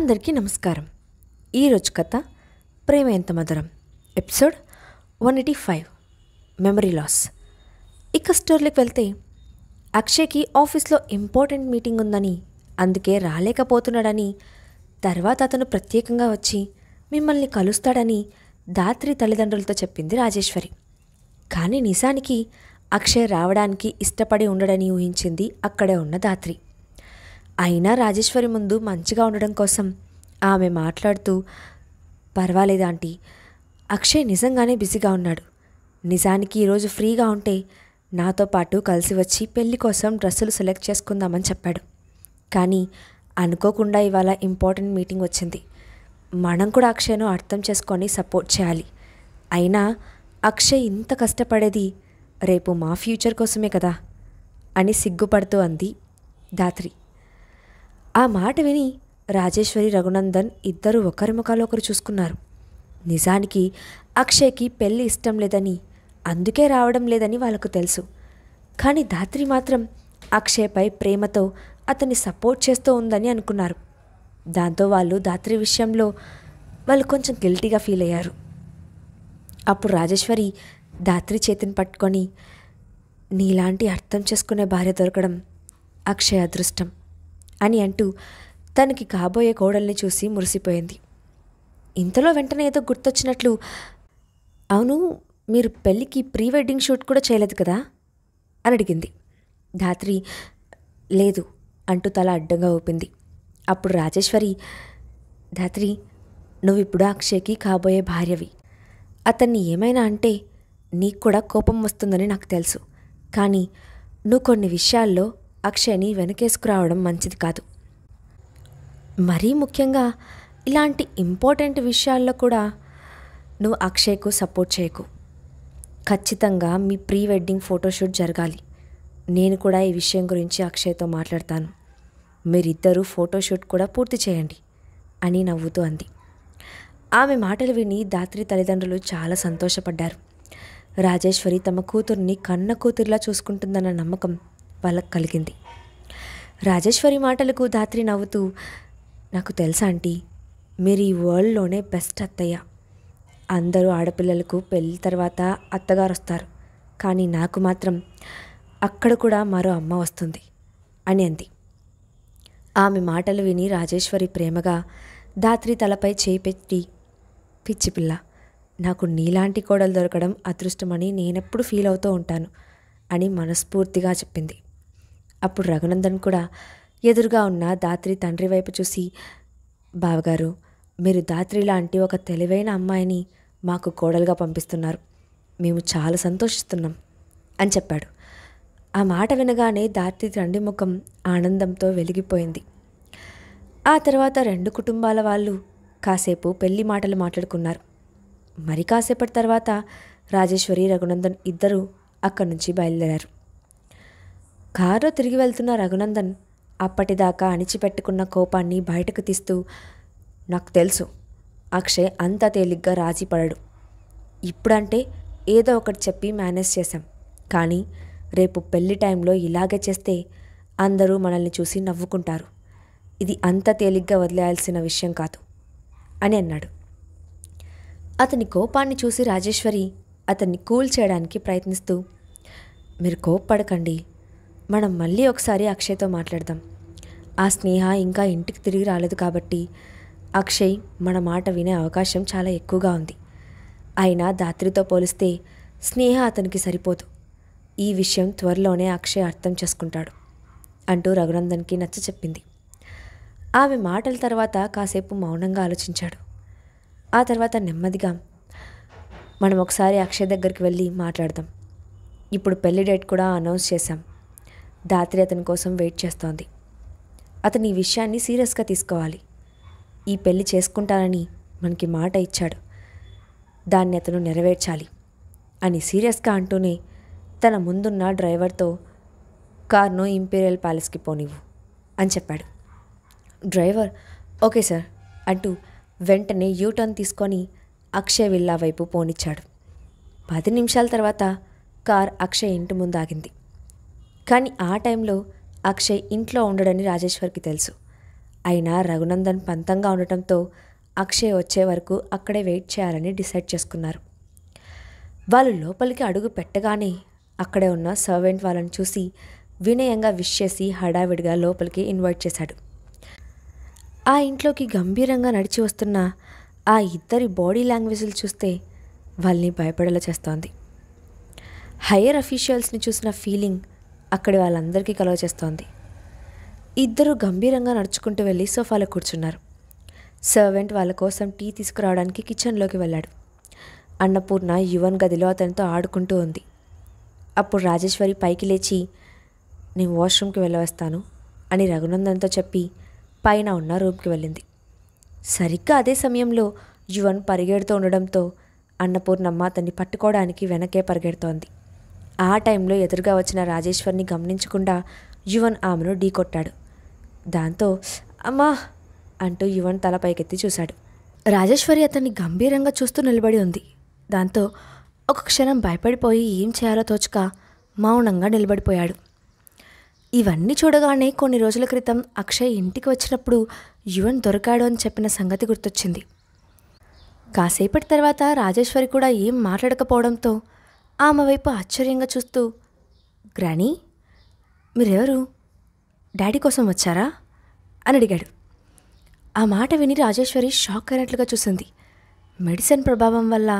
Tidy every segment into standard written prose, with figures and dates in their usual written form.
అందరికీ నమస్కారం. ఈరోజు కథ ప్రేమ ఎంత మధురం, ఎపిసోడ్ 185, మెమరీ లాస్. ఇక స్టోరీలోకి వెళ్తే, అక్షయ్కి ఆఫీస్లో ఇంపార్టెంట్ మీటింగ్ ఉందని, అందుకే రాలేకపోతున్నాడని, తర్వాత అతను ప్రత్యేకంగా వచ్చి మిమ్మల్ని కలుస్తాడని ధాత్రి తల్లిదండ్రులతో చెప్పింది రాజేశ్వరి. కానీ నిజానికి అక్షయ్ రావడానికి ఇష్టపడి ఉండడని ఊహించింది అక్కడే ఉన్న ధాత్రి. అయినా రాజేశ్వరి ముందు మంచిగా ఉండడం కోసం ఆమె మాట్లాడుతూ, పర్వాలేదు ఆంటీ, అక్షయ్ నిజంగానే బిజీగా ఉన్నాడు. నిజానికి ఈరోజు ఫ్రీగా ఉంటే నాతో పాటు కలిసి వచ్చి పెళ్లి కోసం డ్రెస్సులు సెలెక్ట్ చేసుకుందామని చెప్పాడు. కానీ అనుకోకుండా ఇవాళ ఇంపార్టెంట్ మీటింగ్ వచ్చింది. మనం కూడా అక్షయ్ను అర్థం చేసుకొని సపోర్ట్ చేయాలి. అయినా అక్షయ్ ఇంత కష్టపడేది రేపు మా ఫ్యూచర్ కోసమే కదా అని సిగ్గుపడుతూ అంది ధాత్రి. ఆ మాట విని రాజేశ్వరి, రఘునందన్ ఇద్దరూ ఒకరి ముఖాలు ఒకరు చూసుకున్నారు. నిజానికి అక్షయ్కి పెళ్ళి ఇష్టం లేదని, అందుకే రావడం లేదని వాళ్ళకు తెలుసు. కానీ ధాత్రి మాత్రం అక్షయ్పై ప్రేమతో అతన్ని సపోర్ట్ చేస్తూ ఉందని అనుకున్నారు. దాంతో వాళ్ళు ధాత్రి విషయంలో వాళ్ళు కొంచెం గిల్టీగా ఫీల్ అయ్యారు. అప్పుడు రాజేశ్వరి ధాత్రి చేతిని పట్టుకొని, నీలాంటి అర్థం చేసుకునే భార్య దొరకడం అక్షయ్ అదృష్టం అని అంటూ తనకి కాబోయే కోడల్ని చూసి మురిసిపోయింది. ఇంతలో వెంటనే ఏదో గుర్తొచ్చినట్లు, అవును, మీరు పెళ్ళికి ప్రీ వెడ్డింగ్ షూట్ కూడా చేయలేదు కదా అని అడిగింది. ధాత్రి లేదు అంటూ తల అడ్డంగా ఊపింది. అప్పుడు రాజేశ్వరి, ధాత్రి, నువ్వు ఇప్పుడు అక్షయ్కి కాబోయే భార్యవి. అతన్ని ఏమైనా అంటే నీకు కూడా కోపం వస్తుందని నాకు తెలుసు. కానీ నువ్వు కొన్ని విషయాల్లో అక్షయ్ని వెనకేసుకురావడం మంచిది కాదు. మరీ ముఖ్యంగా ఇలాంటి ఇంపార్టెంట్ విషయాల్లో కూడా నువ్వు అక్షయ్కు సపోర్ట్ చేయకు. ఖచ్చితంగా మీ ప్రీ వెడ్డింగ్ ఫోటోషూట్ జరగాలి. నేను కూడా ఈ విషయం గురించి అక్షయ్తో మాట్లాడతాను. మీరిద్దరూ ఫోటోషూట్ కూడా పూర్తి చేయండి అని నవ్వుతూ అంది. ఆమె మాటలు విని ధాత్రి తల్లిదండ్రులు చాలా సంతోషపడ్డారు. రాజేశ్వరి తమ కూతుర్ని కన్న కూతురిలా చూసుకుంటుందన్న నమ్మకం వాళ్ళకు కలిగింది. రాజేశ్వరి మాటలకు ధాత్రి నవ్వుతూ, నాకు తెలుసా ఆంటీ, మీరు ఈ వరల్డ్లోనే బెస్ట్ అత్తయ్య. అందరూ ఆడపిల్లలకు పెళ్ళి తర్వాత అత్తగారు వస్తారు, కానీ నాకు మాత్రం అక్కడ కూడా మరో అమ్మ వస్తుంది అని అంది. ఆమె మాటలు విని రాజేశ్వరి ప్రేమగా ధాత్రి తలపై చేయి పెట్టి, పిచ్చిపిల్ల, నాకు నీలాంటి కోడలు దొరకడం అదృష్టమని నేనెప్పుడు ఫీల్ అవుతూ ఉంటాను అని మనస్ఫూర్తిగా చెప్పింది. అప్పుడు రఘునందన్ కూడా ఎదురుగా ఉన్న ధాత్రి తండ్రి వైపు చూసి, బావగారు, మీరు ధాత్రి లాంటి ఒక తెలివైన అమ్మాయిని మాకు కోడలుగా పంపిస్తున్నారు. మేము చాలా సంతోషిస్తున్నాం అని చెప్పాడు. ఆ మాట వినగానే ధాత్రి తండ్రి ముఖం ఆనందంతో వెలిగిపోయింది. ఆ తర్వాత రెండు కుటుంబాల వాళ్ళు కాసేపు పెళ్లి మాటలు మాట్లాడుకున్నారు. మరి కాసేపటి తర్వాత రాజేశ్వరి, రఘునందన్ ఇద్దరూ అక్కడి నుంచి బయలుదేరారు. కారులో తిరిగి వెళ్తున్న రఘునందన్ అప్పటిదాకా అణిచిపెట్టుకున్న కోపాన్ని బయటకు తీస్తూ, నాకు తెలుసు అక్షయ్ అంత తేలిగ్గా రాజీ పడడు. ఇప్పుడంటే ఏదో ఒకటి చెప్పి మేనేజ్ చేశాం, కానీ రేపు పెళ్లి టైంలో ఇలాగే చేస్తే అందరూ మనల్ని చూసి నవ్వుకుంటారు. ఇది అంత తేలిగ్గా వదిలేయాల్సిన విషయం కాదు అని అన్నాడు. అతని కోపాన్ని చూసి రాజేశ్వరి అతన్ని కూల్ చేయడానికి ప్రయత్నిస్తూ, మీరు కోప్పడకండి, మనం మళ్ళీ ఒకసారి అక్షయ్తో మాట్లాడదాం. ఆ స్నేహ ఇంకా ఇంటికి తిరిగి రాలేదు కాబట్టి అక్షయ్ మన మాట వినే అవకాశం చాలా ఎక్కువగా ఉంది. అయినా ధాత్రితో పోలిస్తే స్నేహ అతనికి సరిపోదు. ఈ విషయం త్వరలోనే అక్షయ్ అర్థం చేసుకుంటాడు అంటూ రఘునందన్కి నచ్చ చెప్పింది. ఆమె మాటల తర్వాత కాసేపు మౌనంగా ఆలోచించాడు. ఆ తర్వాత నెమ్మదిగా, మనం ఒకసారి అక్షయ్ దగ్గరికి వెళ్ళి మాట్లాడదాం. ఇప్పుడు పెళ్లి డేట్ కూడా అనౌన్స్ చేశాం. ధాత్రి అతని కోసం వెయిట్ చేస్తోంది. అతను ఈ విషయాన్ని సీరియస్గా తీసుకోవాలి. ఈ పెళ్లి చేసుకుంటానని మనకి మాట ఇచ్చాడు, దాన్ని అతను నెరవేర్చాలి అని సీరియస్గా అంటూనే తన ముందున్న డ్రైవర్తో, కార్ను ఇంపీరియల్ ప్యాలెస్కి పోనివ్వు అని చెప్పాడు. డ్రైవర్ ఓకే సార్ అంటూ వెంటనే యూటర్న్ తీసుకొని అక్షయ్ విల్లా వైపు పోనిచ్చాడు. 10 నిమిషాల తర్వాత కార్ అక్షయ్ ఇంటి ముందు ఆగింది. కానీ ఆ టైంలో అక్షయ్ ఇంట్లో ఉండడని రాజేశ్వర్కి తెలుసు. అయినా రఘునందన్ పంతంగా ఉండటంతో అక్షయ్ వచ్చే వరకు అక్కడే వెయిట్ చేయాలని డిసైడ్ చేసుకున్నారు. వాళ్ళు లోపలికి అడుగు పెట్టగానే అక్కడే ఉన్న సర్వెంట్ వాళ్ళని చూసి వినయంగా విష్ చేసి హడావిడిగా లోపలికి ఇన్వైట్ చేశాడు. ఆ ఇంట్లోకి గంభీరంగా నడిచి వస్తున్న ఆ ఇద్దరి బాడీ లాంగ్వేజ్లు చూస్తే వాళ్ళని భయపడేలా చేస్తోంది. హయ్యర్ అఫీషియల్స్ని చూసిన ఫీలింగ్ అక్కడి వాళ్ళందరికీ కలుగజేస్తోంది. ఇద్దరు గంభీరంగా నడుచుకుంటూ వెళ్ళి సోఫాలో కూర్చున్నారు. సర్వెంట్ వాళ్ళ కోసం టీ తీసుకురావడానికి కిచెన్లోకి వెళ్ళాడు. అన్నపూర్ణ యువన్ గదిలో అతనితో ఆడుకుంటూ ఉంది. అప్పుడు రాజేశ్వరి పైకి లేచి, నేను వాష్రూమ్కి వెళ్ళవస్తాను అని రఘునందన్తో చెప్పి పైన ఉన్న రూమ్కి వెళ్ళింది. సరిగ్గా అదే సమయంలో యువన్ పరిగెడుతూ ఉండడంతో అన్నపూర్ణమ్మ అతన్ని పట్టుకోవడానికి వెనకే పరిగెడుతోంది. ఆ టైంలో ఎదురుగా వచ్చిన రాజేశ్వరిని గమనించకుండా యువన్ ఆమెను ఢీకొట్టాడు. దాంతో అమ్మా అంటూ యువన్ తల పైకెత్తి చూశాడు. రాజేశ్వరి అతన్ని గంభీరంగా చూస్తూ నిలబడి ఉంది. దాంతో ఒక క్షణం భయపడిపోయి ఏం చేయాలో తోచక మౌనంగా నిలబడిపోయాడు. ఇవన్నీ చూడగానే కొన్ని రోజుల క్రితం అక్షయ్ ఇంటికి వచ్చినప్పుడు యువన్ దొరికాడు అని చెప్పిన సంగతి గుర్తొచ్చింది. కాసేపటి తర్వాత రాజేశ్వరి కూడా ఏం మాట్లాడకపోవడంతో ఆమె వైపు ఆశ్చర్యంగా చూస్తూ, గ్రానీ, మీరెవరు? డాడీ కోసం వచ్చారా అని అడిగాడు. ఆ మాట విని రాజేశ్వరి షాక్ అయినట్లుగా చూసింది. మెడిసిన్ ప్రభావం వల్ల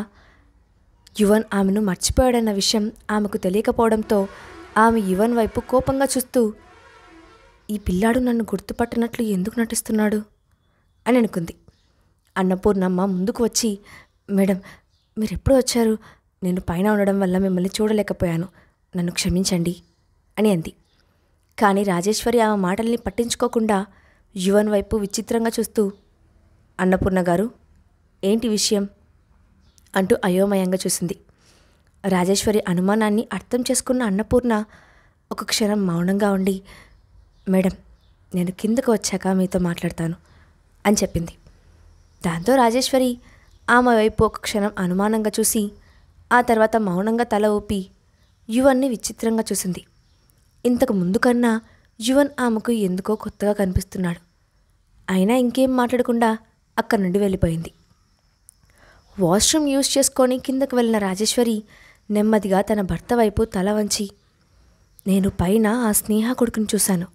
యువన్ ఆమెను మర్చిపోయాడన్న విషయం ఆమెకు తెలియకపోవడంతో ఆమె యువన్ వైపు కోపంగా చూస్తూ, ఈ పిల్లాడు నన్ను గుర్తుపట్టనట్లు ఎందుకు నటిస్తున్నాడు అని అనుకుంది. అన్నపూర్ణమ్మ ముందుకు వచ్చి, మేడం, మీరెప్పుడు వచ్చారు? నేను పైన ఉండడం వల్ల మిమ్మల్ని చూడలేకపోయాను, నన్ను క్షమించండి అని అంది. కానీ రాజేశ్వరి ఆమె మాటల్ని పట్టించుకోకుండా యువన్ వైపు విచిత్రంగా చూస్తూ, అన్నపూర్ణ గారు, ఏంటి విషయం అంటూ అయోమయంగా చూసింది. రాజేశ్వరి అనుమానాన్ని అర్థం చేసుకున్న అన్నపూర్ణ ఒక క్షణం మౌనంగా ఉండి, మేడం, నేను కిందకు వచ్చాక మీతో మాట్లాడతాను అని చెప్పింది. దాంతో రాజేశ్వరి ఆమె వైపు ఒక క్షణం అనుమానంగా చూసి ఆ తర్వాత మౌనంగా తల ఊపి యువన్ని విచిత్రంగా చూసింది. ఇంతకు ముందు కన్నా యువన్ ఆమెకు ఎందుకో కొత్తగా కనిపిస్తున్నాడు. అయినా ఇంకేం మాట్లాడకుండా అక్కడి నుండి వెళ్ళిపోయింది. వాష్రూమ్ యూజ్ చేసుకొని కిందకు వెళ్ళిన రాజేశ్వరి నెమ్మదిగా తన భర్త వైపు తల వంచి, నేను పైన ఆ స్నేహ కొడుకుని చూశాను.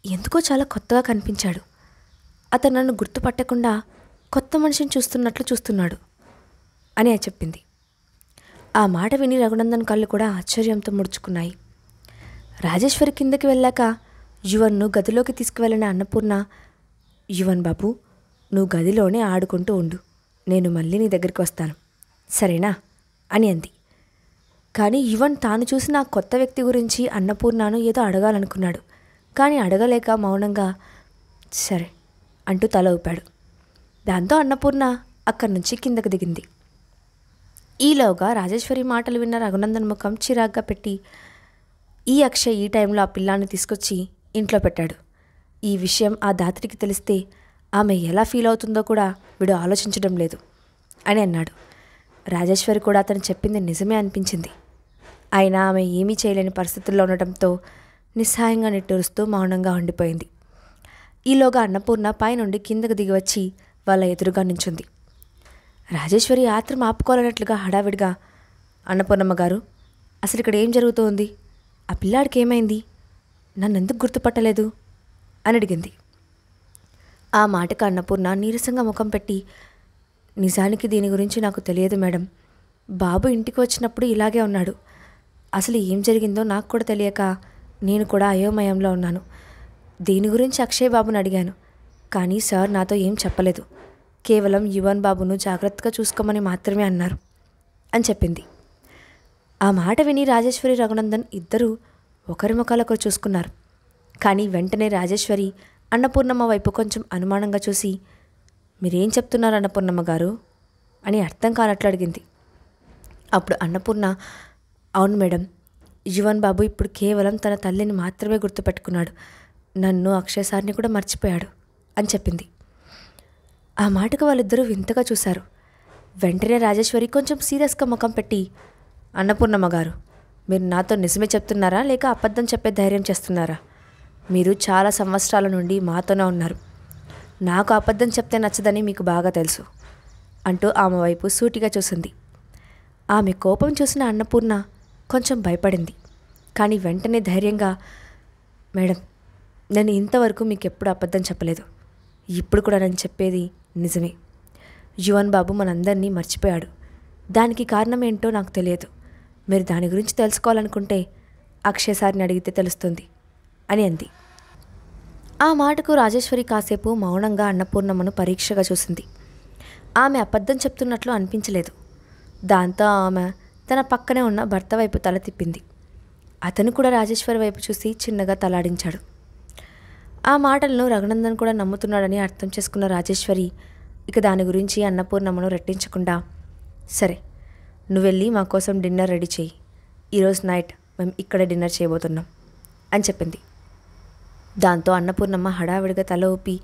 ఎందుకో చాలా కొత్తగా కనిపించాడు. అతను నన్ను గుర్తుపట్టకుండా కొత్త మనిషిని చూస్తున్నట్లు చూస్తున్నాడు అని చెప్పింది. ఆ మాట విని రఘునందన్ కళ్ళు కూడా ఆశ్చర్యంతో ముడుచుకున్నాయి. రాజేశ్వరి కిందకి వెళ్ళాక యువన్ను గదిలోకి తీసుకువెళ్ళిన అన్నపూర్ణ, యువన్ బాబు, నువ్వు గదిలోనే ఆడుకుంటూ ఉండు, నేను మళ్ళీ నీ దగ్గరికి వస్తాను, సరేనా అని అంది. కానీ యువన్ తాను చూసిన ఆ కొత్త వ్యక్తి గురించి అన్నపూర్ణను ఏదో అడగాలనుకున్నాడు. కానీ అడగలేక మౌనంగా సరే అంటూ తల ఊపాడు. దాంతో అన్నపూర్ణ అక్కడి నుంచి కిందకు దిగింది. ఈలోగా రాజేశ్వరి మాటలు విన్న రఘునందన్ ముఖం చిరాగ్గా పెట్టి, ఈ అక్షయ్ ఈ టైంలో ఆ పిల్లాన్ని తీసుకొచ్చి ఇంట్లో పెట్టాడు. ఈ విషయం ఆ దాత్రికి తెలిస్తే ఆమె ఎలా ఫీల్ అవుతుందో కూడా వీడు ఆలోచించడం లేదు అని అన్నాడు. రాజేశ్వరి కూడా అతను చెప్పింది నిజమే అనిపించింది. అయినా ఆమె ఏమీ చేయలేని పరిస్థితుల్లో ఉండటంతో నిస్సహాయంగా నిట్టూరుస్తూ మౌనంగా ఉండిపోయింది. ఈలోగా అన్నపూర్ణ పైనుండి కిందకు దిగివచ్చి వాళ్ళ ఎదురుగా నించుంది. రాజేశ్వరి ఆత్రం ఆపుకోవాలన్నట్లుగా హడావిడిగా, అన్నపూర్ణమ్మ గారు, అసలు ఇక్కడ ఏం జరుగుతోంది? ఆ పిల్లాడికి ఏమైంది? నన్నెందుకు గుర్తుపట్టలేదు అని అడిగింది. ఆ మాటకు అన్నపూర్ణ నీరసంగా ముఖం పెట్టి, నిజానికి దీని గురించి నాకు తెలియదు మేడం. బాబు ఇంటికి వచ్చినప్పుడు ఇలాగే ఉన్నాడు. అసలు ఏం జరిగిందో నాకు కూడా తెలియక నేను కూడా అయోమయంలో ఉన్నాను. దీని గురించి అక్షయ్ బాబుని అడిగాను, కానీ సార్ నాతో ఏం చెప్పలేదు. కేవలం యువన్ బాబును జాగ్రత్తగా చూసుకోమని మాత్రమే అన్నారు అని చెప్పింది. ఆ మాట విని రాజేశ్వరి రఘునందన్ ఇద్దరూ ఒకరి ముఖాలొకరు చూసుకున్నారు. కానీ వెంటనే రాజేశ్వరి అన్నపూర్ణమ్మ వైపు కొంచెం అనుమానంగా చూసి, మీరేం చెప్తున్నారు అన్నపూర్ణమ్మ గారు అని అర్థం కానట్లు అడిగింది. అప్పుడు అన్నపూర్ణ, అవును మేడం, యువన్ బాబు ఇప్పుడు కేవలం తన తల్లిని మాత్రమే గుర్తుపెట్టుకున్నాడు, నన్ను అక్షయ్ సార్ని కూడా మర్చిపోయాడు అని చెప్పింది. ఆ మాటకు వాళ్ళిద్దరూ వింతగా చూశారు. వెంటనే రాజేశ్వరి కొంచెం సీరియస్గా ముఖం పెట్టి, అన్నపూర్ణమ్మ గారు, మీరు నాతో నిజమే చెప్తున్నారా లేక అబద్ధం చెప్పే ధైర్యం చేస్తున్నారా? మీరు చాలా సంవత్సరాల నుండి మాతోనే ఉన్నారు. నాకు అబద్ధం చెప్తే నచ్చదని మీకు బాగా తెలుసు అంటూ ఆమె వైపు సూటిగా చూసింది. ఆమె కోపం చూసిన అన్నపూర్ణ కొంచెం భయపడింది. కానీ వెంటనే ధైర్యంగా, మేడం, నేను ఇంతవరకు మీకు ఎప్పుడు అబద్ధం చెప్పలేదు. ఇప్పుడు కూడా నేను చెప్పేది నిజమే. యువన్ బాబు మనందరినీ మర్చిపోయాడు. దానికి కారణం ఏంటో నాకు తెలియదు. మీరు దాని గురించి తెలుసుకోవాలనుకుంటే అక్షయ్ సార్ని అడిగితే తెలుస్తుంది అని అంది. ఆ మాటకు రాజేశ్వరి కాసేపు మౌనంగా అన్నపూర్ణమ్మను పరీక్షగా చూసింది. ఆమె అబద్ధం చెప్తున్నట్లు అనిపించలేదు. దాంతో ఆమె తన పక్కనే ఉన్న భర్త వైపు తల తిప్పింది. అతను కూడా రాజేశ్వరి వైపు చూసి చిన్నగా తలాడించాడు. ఆ మాటలను రఘునందన్ కూడా నమ్ముతున్నాడని అర్థం చేసుకున్న రాజేశ్వరి ఇక దాని గురించి అన్నపూర్ణమ్మను రెట్టించకుండా, సరే, నువ్వెళ్ళి మా కోసం డిన్నర్ రెడీ చేయి. ఈరోజు నైట్ మేము ఇక్కడే డిన్నర్ చేయబోతున్నాం అని చెప్పింది. దాంతో అన్నపూర్ణమ్మ హడావిడిగా తల ఊపి,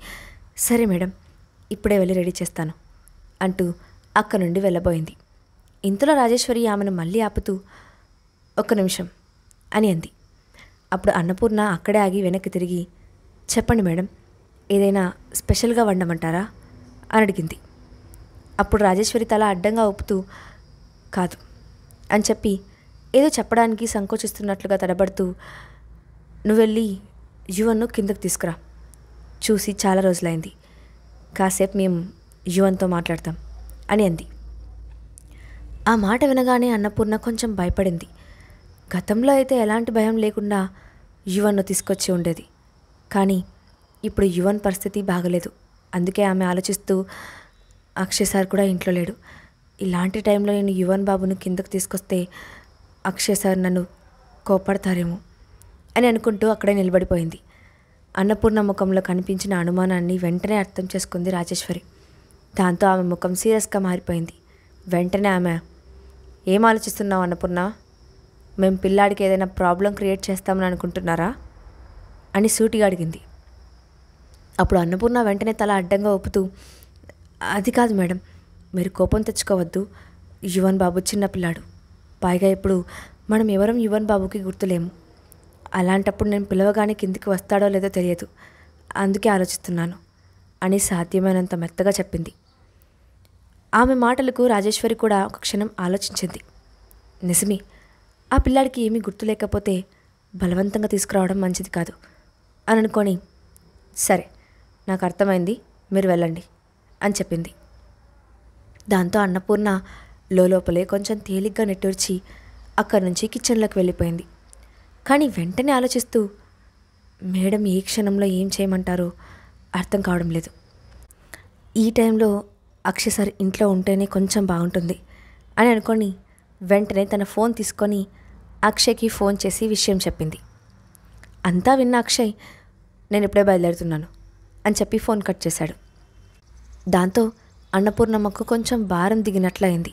సరే మేడం, ఇప్పుడే వెళ్ళి రెడీ చేస్తాను అంటూ అక్కడి నుండి వెళ్ళబోయింది. ఇంతలో రాజేశ్వరి ఆమెను మళ్ళీ ఆపుతూ, ఒక్క నిమిషం అని అంది. అప్పుడు అన్నపూర్ణ అక్కడే ఆగి వెనక్కి తిరిగి, చెప్పండి మేడం, ఏదైనా స్పెషల్గా వండమంటారా అని అడిగింది. అప్పుడు రాజేశ్వరి తల అడ్డంగా ఊపుతూ, కాదు అని చెప్పి ఏదో చెప్పడానికి సంకోచిస్తున్నట్లుగా తడబడుతూ, నువ్వెళ్ళి యువన్ను కిందకు తీసుకురా. చూసి చాలా రోజులైంది. కాసేపు మేము యువన్తో మాట్లాడతాం అని అంది. ఆ మాట వినగానే అన్నపూర్ణ కొంచెం భయపడింది. గతంలో అయితే ఎలాంటి భయం లేకుండా యువన్ను తీసుకొచ్చి ఉండేది. కానీ ఇప్పుడు యువన్ పరిస్థితి బాగలేదు. అందుకే ఆమె ఆలోచిస్తూ, అక్షయ్ సార్ కూడా ఇంట్లో లేడు. ఇలాంటి టైంలో నేను యువన్ బాబును కిందకు తీసుకొస్తే అక్షయ్ సార్ నన్ను కోపడతారేమో అని అనుకుంటూ అక్కడే నిలబడిపోయింది. అన్నపూర్ణ ముఖంలో కనిపించిన అనుమానాన్ని వెంటనే అర్థం చేసుకుంది రాజేశ్వరి. దాంతో ఆమె ముఖం సీరియస్గా మారిపోయింది. వెంటనే ఆమె, ఏం ఆలోచిస్తున్నావు అన్నపూర్ణ? మేము పిల్లాడికి ఏదైనా ప్రాబ్లం క్రియేట్ చేస్తామని అనుకుంటున్నారా అని సూటిగా అడిగింది. అప్పుడు అన్నపూర్ణ వెంటనే తల అడ్డంగా ఊపుతూ, అది కాదు మేడం, మీరు కోపం తెచ్చుకోవద్దు. యువన్ బాబు చిన్నపిల్లాడు. పైగా ఇప్పుడు మనం ఎవరం యువన్ బాబుకి గుర్తులేము. అలాంటప్పుడు నేను పిలవగానే కిందికి వస్తాడో లేదో తెలియదు. అందుకే ఆలోచిస్తున్నాను అని సాధ్యమైనంత మెత్తగా చెప్పింది. ఆమె మాటలకు రాజేశ్వరి కూడా ఒక క్షణం ఆలోచించింది. నిజమే, ఆ పిల్లాడికి ఏమీ గుర్తు లేకపోతే బలవంతంగా తీసుకురావడం మంచిది కాదు అని అనుకొని, సరే, నాకు అర్థమైంది, మీరు వెళ్ళండి అని చెప్పింది. దాంతో అన్నపూర్ణ లోపలే కొంచెం తేలిగ్గా నిట్టూర్చి అక్కడి నుంచి కిచెన్లోకి వెళ్ళిపోయింది. కానీ వెంటనే ఆలోచిస్తూ, మేడం ఏ క్షణంలో ఏం చేయమంటారో అర్థం కావడం లేదు. ఈ టైంలో అక్షయ్ సార్ ఇంట్లో ఉంటేనే కొంచెం బాగుంటుంది అని అనుకొని వెంటనే తన ఫోన్ తీసుకొని అక్షయ్కి ఫోన్ చేసి విషయం చెప్పింది. అంతా విన్న అక్షయ్, నేను ఇప్పుడే బయలుదేరుతున్నాను అని చెప్పి ఫోన్ కట్ చేశాడు. దాంతో అన్నపూర్ణమ్మకు కొంచెం భారం దిగినట్లయింది.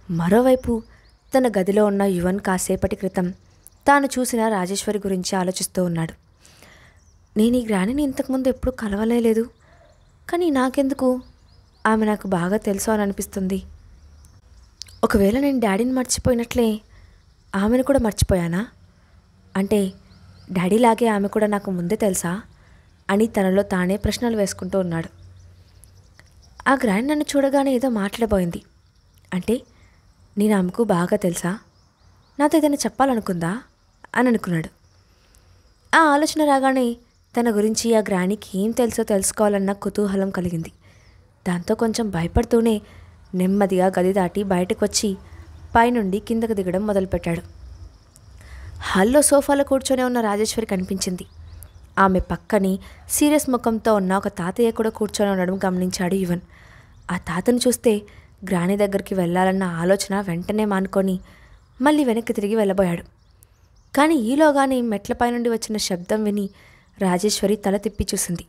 మరోవైపు తన గదిలో ఉన్న యువన్ కాసేపటి క్రితం తాను చూసిన రాజేశ్వరి గురించి ఆలోచిస్తూ ఉన్నాడు. నేను ఈ గ్రాణిని ఇంతకుముందు ఎప్పుడూ కలవలేదు. కానీ నాకెందుకు ఆమె నాకు బాగా తెలుసు అని అనిపిస్తుంది. ఒకవేళ నేను డాడీని మర్చిపోయినట్లే ఆమెను కూడా మర్చిపోయానా? అంటే డాడీలాగే ఆమె కూడా నాకు ముందే తెలుసా అని తనలో తానే ప్రశ్నలు వేసుకుంటూ ఉన్నాడు. ఆ గ్రాండ్ నన్ను చూడగానే ఏదో మాట్లాడబోయింది. అంటే నేను ఆమెకు బాగా తెలుసా? నాతో ఏదైనా చెప్పాలనుకుందా అని అనుకున్నాడు. ఆ ఆలోచన రాగానే తన గురించి ఆ గ్రానికి ఏం తెలుసో తెలుసుకోవాలన్న కుతూహలం కలిగింది. దాంతో కొంచెం భయపడుతూనే నెమ్మదిగా గది దాటి బయటకు వచ్చి పైనుండి కిందకు దిగడం మొదలుపెట్టాడు. హాల్లో సోఫాలో కూర్చొని ఉన్న రాజేశ్వరి కనిపించింది. ఆమె పక్కని సీరియస్ ముఖంతో ఉన్న ఒక తాతయ్య కూడా కూర్చొని ఉండడం గమనించాడు యువన్. ఆ తాతను చూస్తే గ్రాని దగ్గరికి వెళ్ళాలన్న ఆలోచన వెంటనే మానుకొని మళ్ళీ వెనక్కి తిరిగి వెళ్ళబోయాడు. కానీ ఈలోగానే మెట్లపై నుండి వచ్చిన శబ్దం విని రాజేశ్వరి తల తిప్పి చూసింది.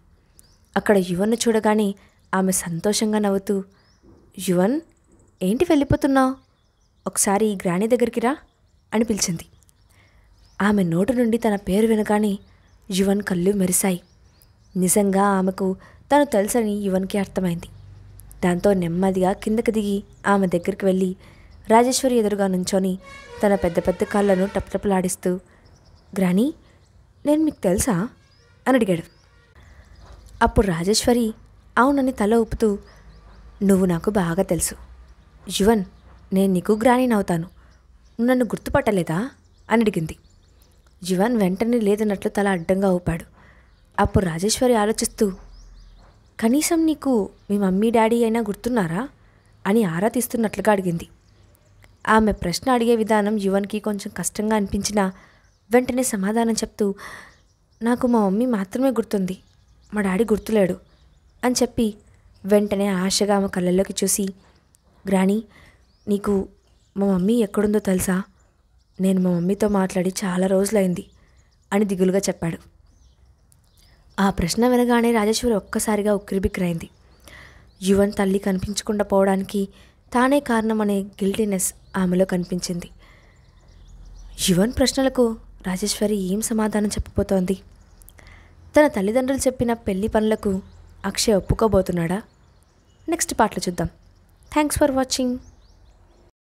అక్కడ యువన్ను చూడగానే ఆమె సంతోషంగా నవ్వుతూ, యువన్, ఏంటి వెళ్ళిపోతున్నావు? ఒకసారి ఈ గ్రాని దగ్గరికి రా అని పిలిచింది. ఆమె నోటు నుండి తన పేరు వినగానే యువన్ కళ్ళు మెరిశాయి. నిజంగా ఆమెకు తను తెలుసని యువన్కి అర్థమైంది. దాంతో నెమ్మదిగా కిందకి దిగి ఆమె దగ్గరికి వెళ్ళి రాజేశ్వరి ఎదురుగా నుంచొని తన పెద్ద పెద్ద కాళ్ళను టపటపలాడిస్తూ, గ్రాని, నేను మీకు తెలుసా అని అడిగాడు. అప్పుడు రాజేశ్వరి అవునని తల ఊపుతూ, నువ్వు నాకు బాగా తెలుసు యువన్, నేను నీకు గ్రానీనవుతాను, నువ్వు నన్ను గుర్తుపట్టలేదా అని అడిగింది. యువన్ వెంటనే లేదన్నట్లు తల అడ్డంగా ఊపాడు. అప్పుడు రాజేశ్వరి ఆలోచిస్తూ, కనీసం నీకు మీ మమ్మీ డాడీ అయినా గుర్తున్నారా అని ఆరా తీస్తున్నట్లుగా అడిగింది. ఆమె ప్రశ్న అడిగే విధానం యువన్కి కొంచెం కష్టంగా అనిపించినా వెంటనే సమాధానం చెప్తూ, నాకు మా మమ్మీ మాత్రమే గుర్తుంది, మా డాడీ గుర్తులేడు అని చెప్పి వెంటనే ఆశగా ఆమె కళ్ళల్లోకి చూసి, గ్రానీ, నీకు మా మమ్మీ ఎక్కడుందో తెలుసా? నేను మా మమ్మీతో మాట్లాడి చాలా రోజులైంది అని దిగులుగా చెప్పాడు. ఆ ప్రశ్న వినగానే రాజేశ్వరి ఒక్కసారిగా ఉక్కిరిబిక్కిరైంది. యువన్ తల్లి కనిపించకుండా పోవడానికి తానే కారణమనే గిల్టీనెస్ ఆమెలో కనిపించింది. యువన్ ప్రశ్నలకు రాజేశ్వరి ఏం సమాధానం చెప్పబోతోంది? తన తల్లిదండ్రులు చెప్పిన పెళ్లి పనులకు అక్షయ్ ఒప్పుకోబోతున్నాడా? నెక్స్ట్ పార్ట్లో చూద్దాం. Thanks for watching.